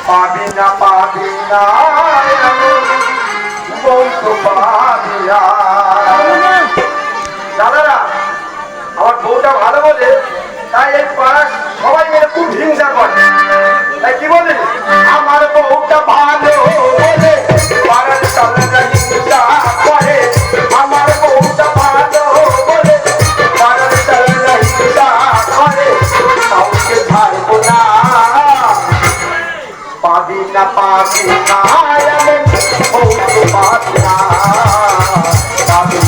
পাবি না বউ তো পাবি না। দাদারা আমার বউটা ভালো বলে তাই এই পাড়ার সবাই মিলে খুব হিংসা করে। তাই কি বলে আমার বউটা ভালো বলে পাড়ার সবাইরা হিংসা করে। আমার বউটা ভালো বলে পাড়ার সবাইরা হিংসা করে। কাউকে ছাড়বো না পাবি না এমন বউ তো পাবি না। পাবি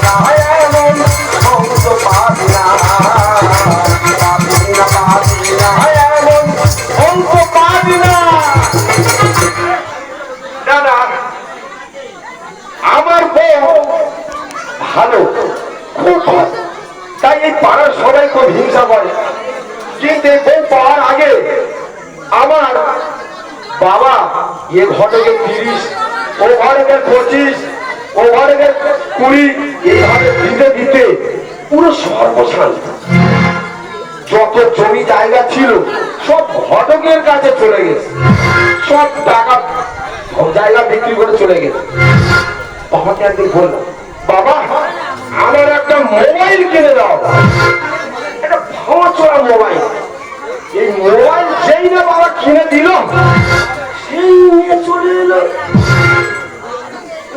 না এমন বউ তো পাবি না। পাবি না এমন বউ তো পাবি না। দাদা আমার বউ ভালো খুব ভালো তাই এই পাড়ার সবাই খুব হিংসা করে। কিন্তু এই বউ পাওয়ার আগে আমার বাবা এ ঘটকের 30 ও ঘটকের 25 ও ঘটকের 20 এইভাবে দিতে দিতে পুরো সর্বশান্ত। যত জমি জায়গা ছিল সব ঘটকের কাছে চলে গেছে। সব টাকা জায়গা বিক্রি করে চলে গেছে। বাবাকে একদিন বললাম বাবা আমার একটা মোবাইল কিনে দাও। একটা ভাঙা চোরা মোবাইল। এই মোবাইল যেই না বাবা কিনে দিল সেই নিয়ে চলে এলো।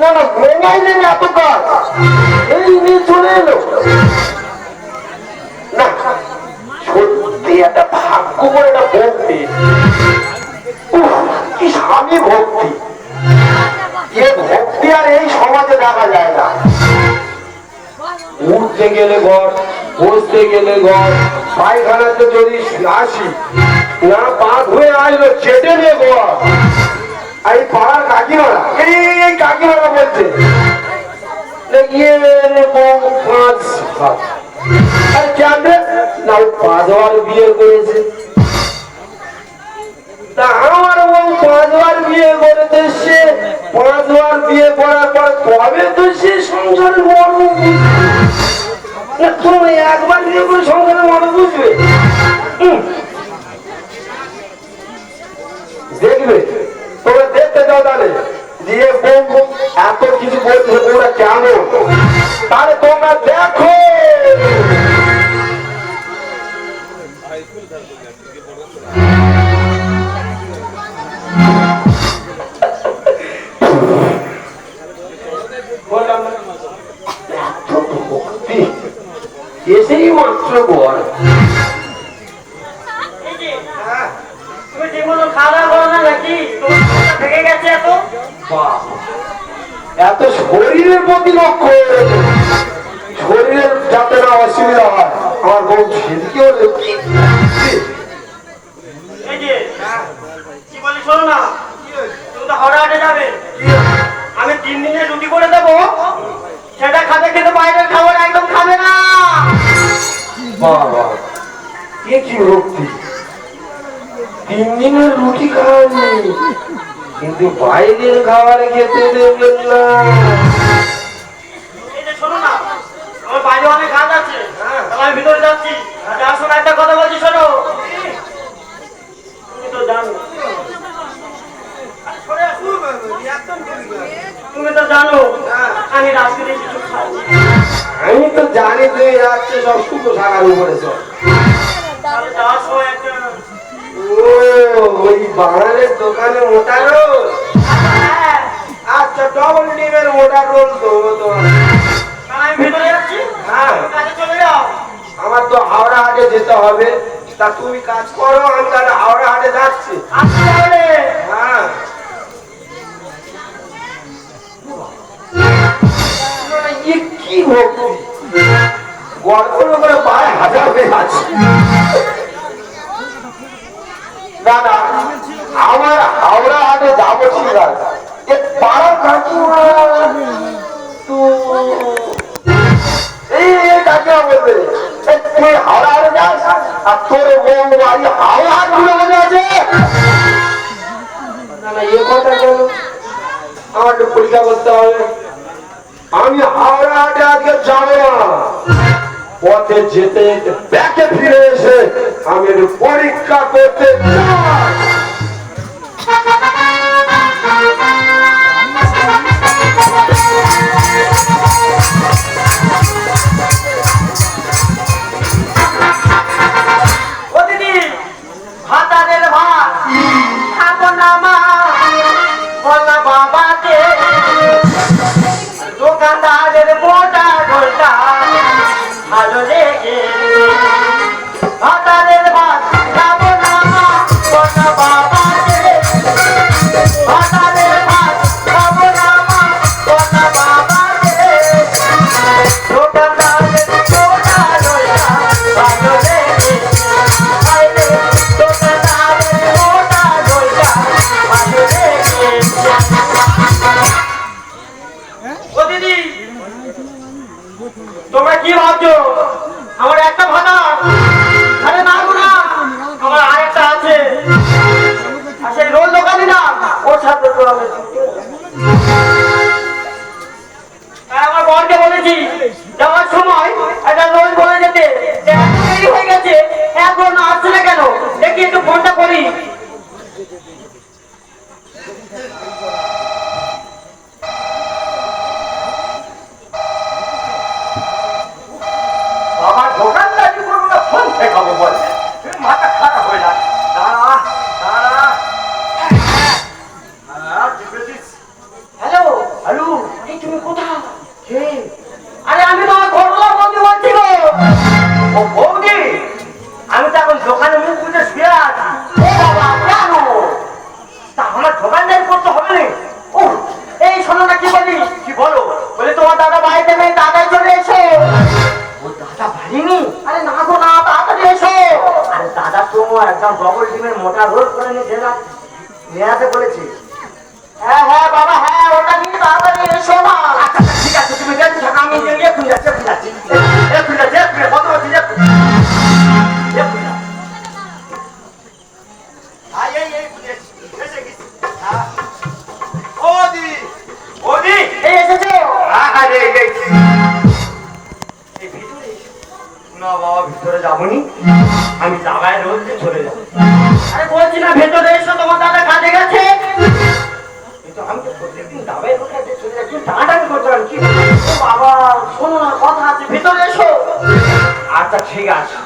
না মোবাইলে এত কাজ এই নিয়ে চলে এলো। না সত্যি একটা ভাগ্য করে একটা ভক্তি। কি স্বামী ভক্তি। এ ভক্তি আর এই সমাজে দেখা যায় না। উঠতে গেলে ঘর বসতে গেলে ঘর পায়খানাতে যদি আসি না পা ধুয়ে আসলো চেটে নিয়ে ঘর। এই পাড়ার কাকিমারা এই কাকিমারা বলছে বিয়ে করেছে। তা আমার বউ 5 বার বিয়ে করেছে। সে 5 বার বিয়ে করার পর কবে তো সে সংসারের মর্ম তুমি একবার বিয়ে করে সংসারের মর্ম বুঝবে। দেখবে তোমরা দেখতে যাও তাহলে দিয়ে বউ এত কিছু বলছে ওরা কেমন তাহলে তোমরা দেখো। এসেই মাত্র বল এত শরীরের প্রতি লক্ষ্য শরীরের যাতে না অসুবিধা হয় আমার বউ সেদিকেও আমি 3 দিনে রুটি করে দেবো সেটা খাবে কিন্তু বাইরের খাবার একদম খাবে না। বাবা কি ভক্তি 3 দিনের রুটি খাওয়ানি কিন্তু বাইরের খাবারে খেতে দেবেন না। শোনো না আমার বাইরে অনেক কাজ আছে আমি ভিতরে যাচ্ছি। যার সময় একটা কথা বলছি শোনো। তুমি তো জানো আমি রাত্রে কিছু খাই। আমি তো জানি তুই রাত্রে সব শুকনো শাকার উপরে চল। ওই বাঙালির দোকানে মোটা রোল। আচ্ছা ডবল ডিমের মোটা রোল তো আমি ভিতরে যাচ্ছি। হ্যাঁ চলে যাও। আমার তো হাওড়া হাটে যেতে হবে। তা তুমি কাজ করো আমি তাহলে হাওড়া হাটে যাচ্ছি। হ্যাঁ কি ভক্তি গল্প করে পায়ে হাজার হয়ে আছে। দাদা আমার হাওড়া হাটে যাবো ঠিক আছে। পাড়ার কাকিমা তো এই কাকিমা বলবে তুই হাওড়া হাটে যাস আর তোর বউ বাড়ি হাওড়া হাট ঘুরে মনে আছে। না এ কথা কেন আমার একটু পরীক্ষা করতে হবে। আমি হাওড়া হাটে আজকে যাবো না। পথে যেতে যেতে ব্যাকে ফিরে এসে আমি একটু পরীক্ষা করতে চাই। ওর সাথে তো আমি আমার বরকে বলেছি যাওয়ার সময় একটা লোক বলে যেতে যে এত দেরি হয়ে গেছে এখন আসছে না কেন, দেখি একটু ফোনটা করি। আমার দোকানদারি করবো না, ফোন শেখাবো বল, মাথা খারাপ হয়ে যায়। দাঁড়া দাঁড়া, হ্যালো হ্যালো, এই তুমি কোথায়? কে? আরে আমি তোমার ঘরগুলো বলতে বলছি গো। ও বৌদি, আমি তো এখন দোকানে মুখ বুঝে শুয়ে আছি। ও বাবা কেন? তা আমার দোকানদারি করতে হবে না? ও এই শোনো না কি বলি, কি বলো? বলে তোমার দাদা বাড়িতে নেই, দাদাই চলে এসো। ও দাদা বাড়িনি? আরে না গো না, তাড়াতাড়ি এসো। আরে দাদা তো একদম ডবল ডিমের মোটা রোল করে নিয়ে আসতে বলেছি। হ্যাঁ হ্যাঁ বাবা হ্যাঁ, ওটা নিয়ে তাড়াতাড়ি এসো না। আচ্ছা ঠিক আছে, তুমি দেখতে থাকো, আমি এক্ষুনি যাচ্ছি, এক্ষুনি যাচ্ছি, এক্ষুনি যাচ্ছি, এক্ষুনি কত বলছি, এক্ষুনি যাচ্ছি। এসে গেছি। ও দি, ও দি, এই এসেছো? আরে গেছি। এই ভিতরে না বাবা, ভিতরে যাবনি, আমি জায়গায় রোজ চলে যাবো। আরে বলছি না ভেতরে এসো, তোমার দাদা কাজে গেছে। কিন্তু আমি তো প্রত্যেকদিন দাবায় রোজ চলে যাচ্ছি, টানাটানি করতে পারি কি? ও বাবা শোনো না, কথা আছে, ভেতরে এসো। আচ্ছা ঠিক আছে,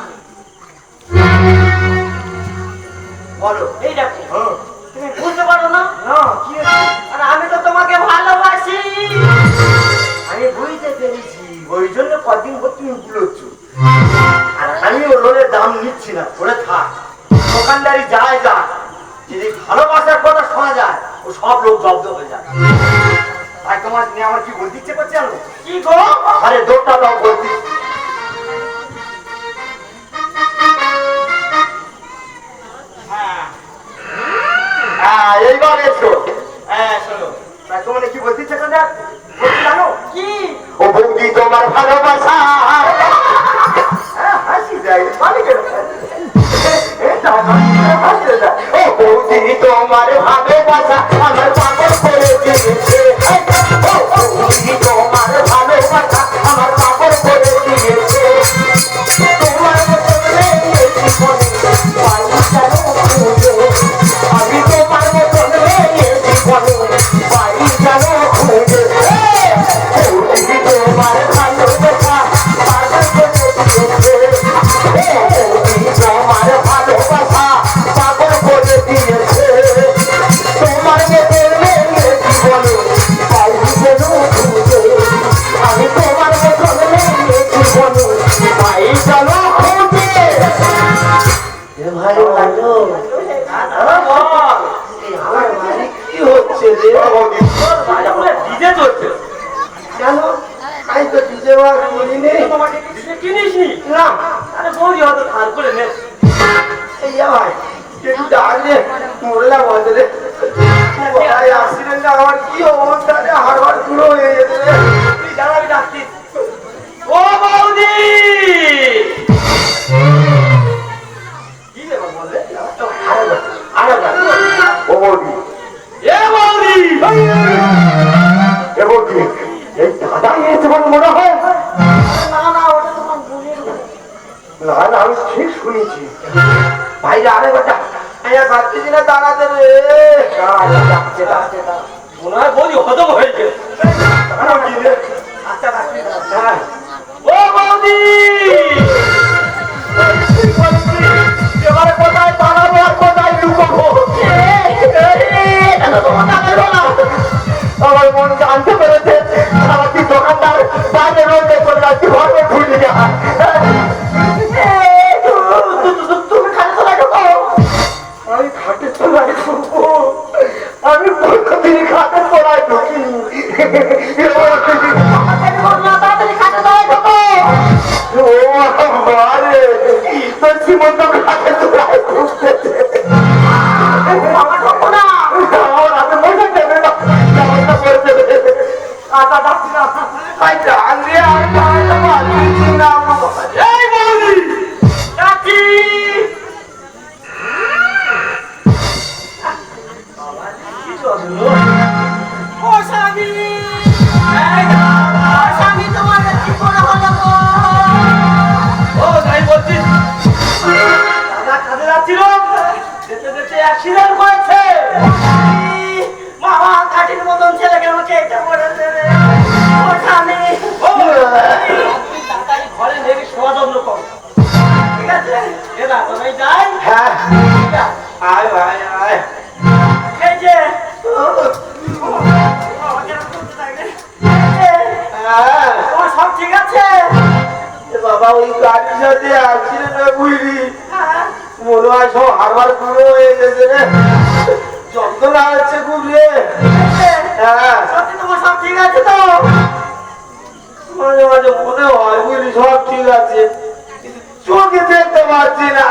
বলো। এই দেখো, হ্যাঁ, তুমি বুঝতে পারো না? না কি হয়েছে? আরে আমি তো তোমাকে ভালোবাসি। আমি বুঝতে পেরেছি, ওই জন্য কদিন পর তুমি বুঝছো। আর আমি ও লোনের দাম নিচ্ছি না, ওরে থাক, দোকানদারি যায় যা, যদি ভালোবাসার কথা শোনা যায় ও সব লোক জব্দ হয়ে যায়। তাই তোমার নিয়ে আমার কি বলতে ইচ্ছে করছে জানো? কি গো? আরে দৌড়টা দাও বলছি। হ্যাঁ এইবার এসো। হ্যাঁ শোনো, তাই তোমার কি বলতে ইচ্ছে করছে বলছি জানো? কি? ও বৌদি তোমার ভালোবাসা, হাসি যায় মালিকের, ও বৌদি তোমার ভালোবাসা আমার পাগল করে দিয়েছে, ও বৌদি তোমার ভালোবাসা আমার পাগল করে দিয়েছে, তোমার মতন মেয়েছি জীবনে পাই কেন খুঁজে, আমি তোমার মতন মেয়েছি জীবনে পাই কেন খুঁজে, বৌদি তোমার ভালোবাসা পাগল করে দিয়েছে, বৌদি তোমার ভালোবাসা পাগল করে দিয়েছে, তোমার মতন মেয়েছি জীবনে পাই কেন খুঁজে, আমি তোমার মতন মেয়েছি জীবনে পাই কেন খুঁজে। ভালো লাগলো। আমার মালিক কি হচ্ছে রে? ডিজে চলছে কেন? আমি তো ডিজে বার করিনি। তোমাকে কিছু কিনিস নি? না, আরে বৌদি হয়তো ধার করে নে। এই ভাই একটু ডাকলে মরলা বলতে রে, কোথায় আসছিলেন না, আমার কি অবস্থা রে, হাড় পুরো হয়ে যেতে রে। তুই দাঁড়াবি ডাকতিস। ও বৌদি! কি রে বাবা বললে? ও বৌদি, এ বৌদি! এ বৌদি, এই দাদা এসে বলে মনে হয়? না না, ওটা তোমার বোনের ঘর। না না, আমি ঠিক শুনেছি। ভাই আরে বাচ্চা, আমি ভাবতেছি না দাঁড়াতে রে। ডাকছে ডাকছে ডাকছে। মনে হয় বৌদি হজম হয়েছে। আচ্ছা ডাকছি, হ্যাঁ। ও বৌদি! এবারে কোথায় পালাবো আর কোথায় লুকাবো? আমার মন জানতে পেরেছে আমার কি দোকানদার বাইরে রোডে চলে যাচ্ছি, ঘরে ঢুকে যায়। তুমি খালি তো লাগো। আমি খাটে চলাই ঢুকবো, আমি প্রতিদিন খাটে চলাই ঢুকি। তাড়াতাড়ি খাতে দাও ঢোকো। ও মারে, তোর সীমন্ত খাটে চলাই ঢুকতেছে। আমার ঢোকো না। আমার হাতে বসে দেবে না, জামাটা পরে দেবে। আচ্ছা ডাকছি না, ভাই ডাক দিয়ে আর ডাকতে পারছি না। এই বৌদি! ডাকি! কি চল অ্যাক্সিডেন্ট করেছে। মামা কাঠির মতন ছেলেকে আমাকে এটা করেছে রে। ও স্বামী, তাড়াতাড়ি ঘরে নেবে শোয়া যত্ন কর, ঠিক আছে? এবার তুমি যাই। হ্যাঁ ঠিক আছে। আয় আয় আয় এই যে আমাকে এরকম করতে থাকবে। এই যে, হ্যাঁ তোমার সব ঠিক আছে? বাবা ওই গাড়ির সাথে অ্যাক্সিডেন্ট হয়ে বুঝলি হ্যাঁ। মনে হয় সব হারবার পুরো হয়ে গেছে রে, যন্ত্রণা হচ্ছে খুব রে। হ্যাঁ সত্যি তোমার সব ঠিক আছে তো? মাঝে মাঝে মনে হয় বুঝলি সব ঠিক আছে, কিন্তু চোখে দেখতে পাচ্ছি না।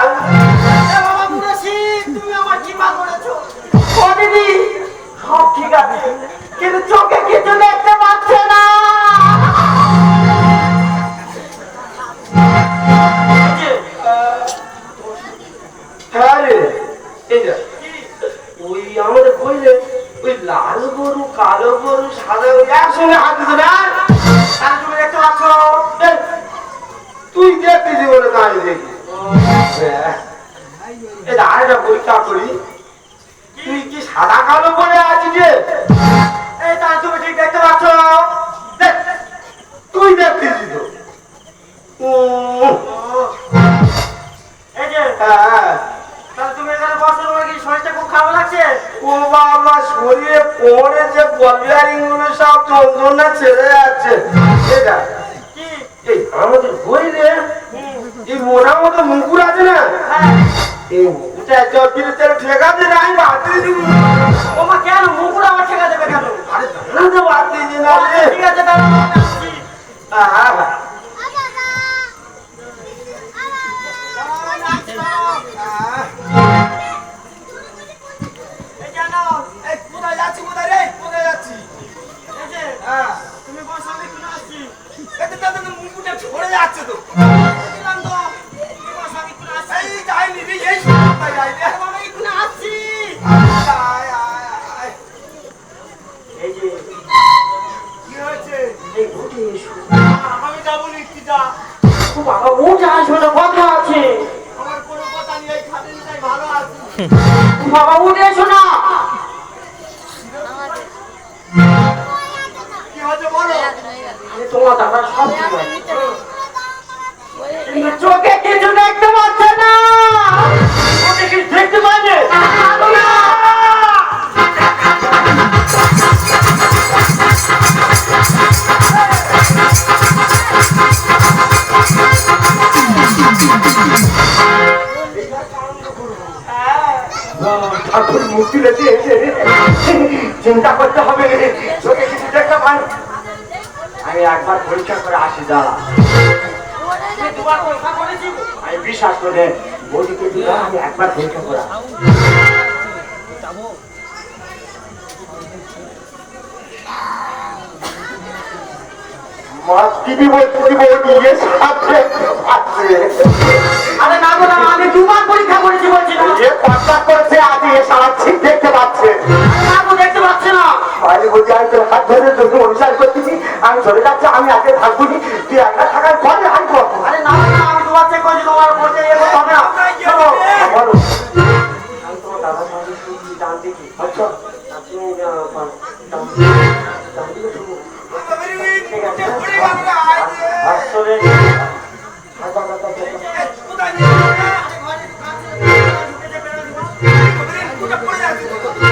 এ বাবা মুরাশি, তুমি আমার কি মা করেছো? ও দিদি, সব ঠিক আছে, কিন্তু চোখে কিছু দেখতে পাচ্ছে না। এই যে, হ্যাঁ রে এই যে ওই আমাদের কইলে ওই লাল গরু কালো গরু সাদা গরু একসঙ্গে হাঁটতেছে না। তাহলে তুমি দেখতে পাচ্ছ? এই, তুই দেখতেছি বলে তো আমি দেখি। এটা আরেকটা পরীক্ষা করি, তুই কি সাদা কালো পরে আছিস রে? এই তাহলে তুমি ঠিক দেখতে পাচ্ছ? দেখ, তুই দেখতেছি তো। এই যে, হ্যাঁ তাহলে তুমি এখানে বসো, তোমার কি শরীরটা খুব খারাপ লাগছে? ও বাবা শরীরে কোমরে যে বল বিয়ারিং গুলো সব যন্ত্রণা ছেড়ে যাচ্ছে। এটা কি? এই আমাদের শরীরে এই মোটার মতো মুকুর আছে না, হ্যাঁ। এই মুকুরটা একবার বিরুদ্ধে ঠেকাতে না আমি বাড়তে দিব। ও মা, কেন মুকুট আমার ঠেকা দেবে কেন? আরে না তো বাড়তে দিন না রে। ঠিক আছে, তাহলে আমি আসছি। হ্যাঁ এই জানো, কোথায় যাচ্ছি কোথায় রে কোথায় যাচ্ছি এই যে, হ্যাঁ তুমি বসো, আমি এখানে আসছি। এতে তাদের মুকুটটা ঝরে যাচ্ছে তো দিলাম তো, তুমি বসো, আমি এখানে আসছি। এই যাইনি রে এই সময় যাই রে আরে বাবা, এখানে আসছি। আয় আয় আয় এই যে, কি হয়েছে এই উঠে এসো। আমি যাবো নিশ্চিতা ও বাবা, উঠে আসো না, কথা আছে। আমার কোনো কথা নেই এই খাটের তাই ভালো আছি ও বাবা, উঠে এসো না। কি হয়েছে বলো আরে তোমার দাদা সব ঠিক আছে, কিন্তু চোখে কিছু দেখতে পাচ্ছে না। চোখে কিছু দেখতে পাচ্ছে না। ঠাকুর মুক্তি দিয়েছে, চিন্তা করতে হবে চোখে কিছু দেখতে পাই। আমি একবার পরীক্ষা করে আসি, দাঁড়া। আমি দুবার পরীক্ষা করেছি। আমি বিশ্বাস করে বৌদিকে দিলাম, আমি একবার পরীক্ষা করে আসি। মা দিদি বলতে দিয়ে সাথে আছে। আরে না গো না, আমি দুবার পরীক্ষা করেছি বলছি না। যে পাত্তা করেছে আজ এ সারা ঠিক দেখতে পাচ্ছে। না গো, দেখতে পাচ্ছে না। বাইরে বলছি আমি তোর হাত ধরে তোকে অনুসার করতেছি, আমি চলে যাচ্ছি, আমি আগে থাকবো নি, তুই একা থাকার পরে আমি করবো। আরে না না, আমি দুবার চেক করেছি, তোমার বলতে এ করতে হবে না। চলো। বলো আমি তোমার দাদার সঙ্গে শুনছি, ডান দিকে। আচ্ছা আপনি ডান দিকে শুনুন। ঠিক আছে আসলে কোথায় নিয়ে মুকুটটা পড়ে যাচ্ছে তো কোথায়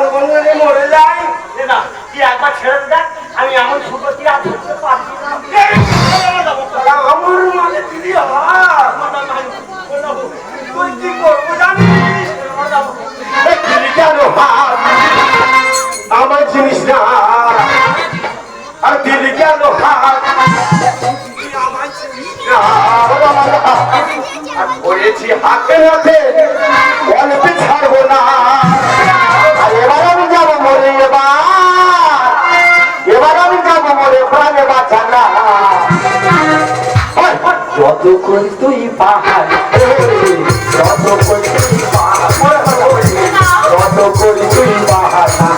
জীবন কোনদিন মরে যায়। না তুই একবার ছেড়ে দেখ, আমি এমন ছুটো তুই আর ধরতে পারবি না। আমার মানে দিদি তুই কি করবো জানিস? দিদি কেন হাত আমার জিনিস না, আর দিদি কেন হাত করেছি হাতে হাতে অল্পে ছাড়বো না। আর এবার আমি যাবো মরে, এবার আমি যাবো মরে প্রাণে বাঁচা না। যত করি তুই পাহাড়, যত করি তুই পাহাড়, যত করি তুই পাহাড় না।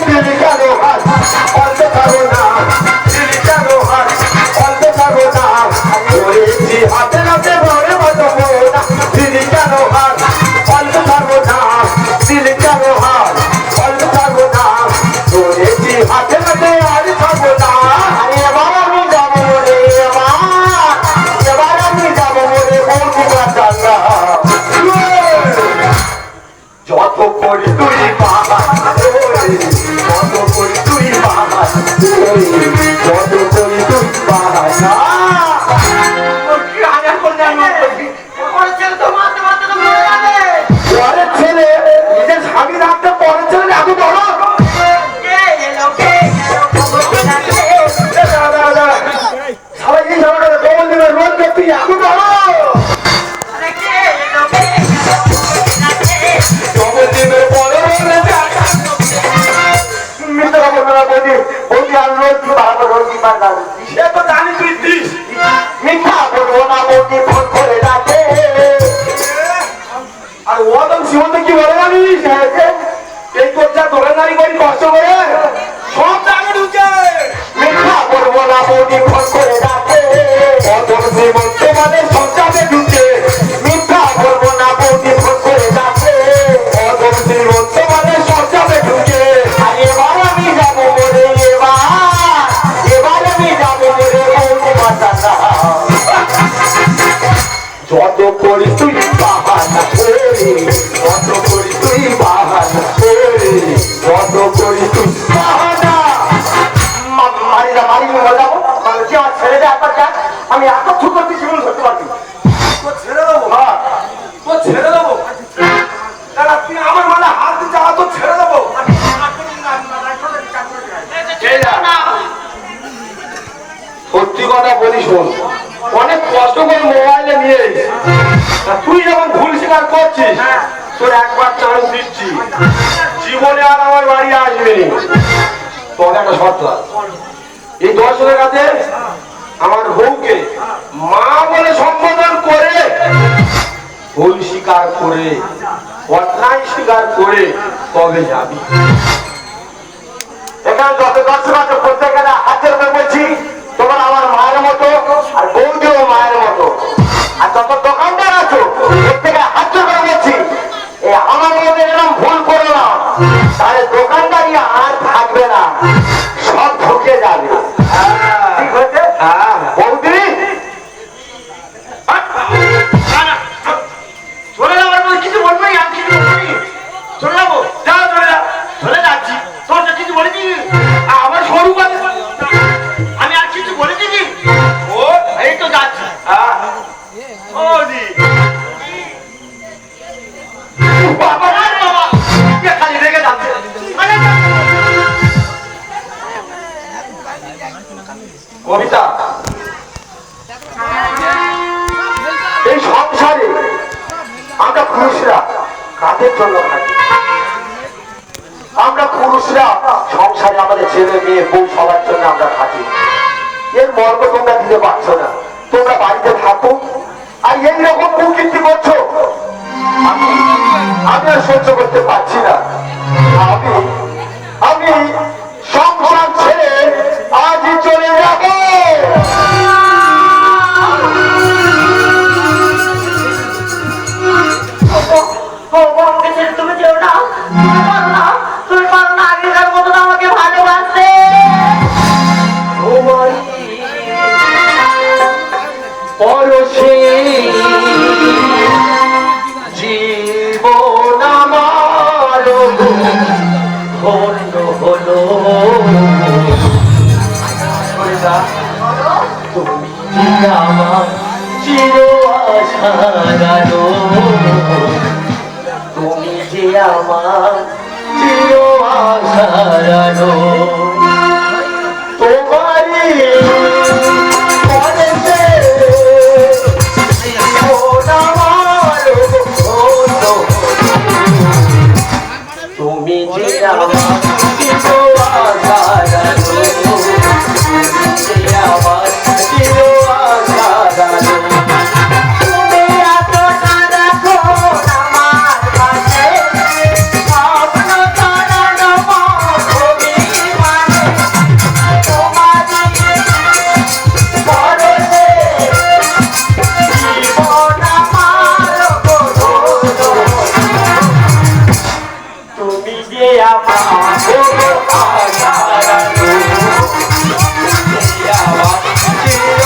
দিদি কেন হাত অল্পে ছাড়বো না, দিদি কেন হাত অল্পে ছাড়বো না। করেছি হাতে হাতে ভরে বাঁচবো না, দিদি কেন হাত অল্পে ছাড়বো না, দিদি কেন হাত অল্পে ছাড়বো না। করেছি হাতে হাতে আর ছাড়বো না। এবার আমি যাবো রে, এবার আমি যাবো রে বৌদি বাঁচা না। যত করি তুই পাহাড়, যত করি তুই পাহাড়, যত করি তুই পাহাড় না। পরের ছেলে নিজের স্বামী রাখতে, পরের ছেলে এত বড়। সবাই এই ঝগড়া কবল দিবে, রোজ তুই এত বড়। কবল দিবে পরে মিথ্যা বলবো না বৌদি, বৌদি আর রোজ কি বাড়াবো, রোজ কি বাড়াবো সে তো জানি তুই দিস। মিথ্যা বলবো না বৌদি, ফোন করে ডাকে। আর ওদম জীবনে কি বলে জানিস, এই করছা দোকানদারি করি কষ্ট করে সব জায়গায় ঢুকে। মিথ্যা বলবো না বৌদি, ফোন করে ডাকে। ওদম জীবন তোমাদের সব জায়গায় ঢুকে। মিথ্যা বলবো না বৌদি, ফোন করে ডাকে। ওদম জীবন তোমাদের সব জায়গায় ঢুকে। আর এবার আমি যাবো মরে, এবার আমি যাবো মরে বৌদি বাঁচা না। যত করি তুই বাহানা করে, যত করি তুই বাহানা করে, যত করি তুই বাহানা। মারিরা মারি নিয়ে যাবো, যে আমার ছেড়ে দেয় একবার যাক। আমি এত ছোট তুই জীবন ধরতে পারবি তো ছেড়ে দেবো। হ্যাঁ তো ছেড়ে দেবো, দাদা তুই আমার মানে হাত দিতে তো ছেড়ে দেবো। সত্যি কথা বলি শোন, অনেক কষ্ট করে মোবাইলে নিয়ে তুই যখন ভুল স্বীকার করছিস, তোর একবার চান্স দিচ্ছি, জীবনে আর আমার বাড়ি আসবি। তোর একটা শর্ত আছে, এই দর্শকের কাছে আমার বউকে মা বলে সম্বোধন করে, ভুল স্বীকার করে, অন্যায় স্বীকার করে তবে যাবি। এখানে যত দর্শক আছে প্রত্যেকের হাতের উপরে বলছি, তোমার আমার মায়ের মতো, আর বৌদিও মায়ের মতো। আর যত দোকানদার আছো প্রত্যেকে হাত করে বলছি, আমার মতো এরকম ভুল করো না, তাহলে দোকানদারি আর থাকবে না, সব ঢুকে যাবে। ঠিক হয়েছে বৌদি? চলে যাবার মধ্যে কিছু বলবো, আমি কিছু বলবি, চলে যাবো, যাও চলে যাও, চলে যাচ্ছি। তোর তো কিছু বলেছি আমার সরু কথা, আমি আর কিছু বলেছি কি? ও এই তো যাচ্ছি। ও দি বাবা বাবা, খালি রেগে যাচ্ছে। কবিতা, এই সংসারে আমরা পুরুষরা কাদের জন্য থাকি? আমরা পুরুষরা সংসারে আমাদের ছেলে মেয়ে বউ সবার জন্য আমরা থাকি। এর মর্ম তোমরা দিতে পারছো না, তোমরা বাড়িতে থাকো আর এইরকম কুকীর্তি করছো, আমি আর সহ্য করতে পারছি না। আমি সংসার ছেড়ে আজই চলে যাবো। আমাকে ছেড়ে তুমি যেও না, তুমি পারো না আগেকার মতন আমাকে ভালোবাসতে। পরশে জীবন আমার শোনো তুমি যে আমার চির আশারানো তুমি যে আমার চির আশারানো তোমারই মনেতে মন আমার হলো। তুমি যে আমার চির আশারানো তুমি যে আমার চির আশারানো তুমি এত রাখো আমার কাছে স্বপ্ন তারানো তুমি মানে তোমারই পরশে জীবন আমার বদলো। তুমি যে আমার আশারানো তুমি যে আমার চির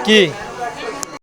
কি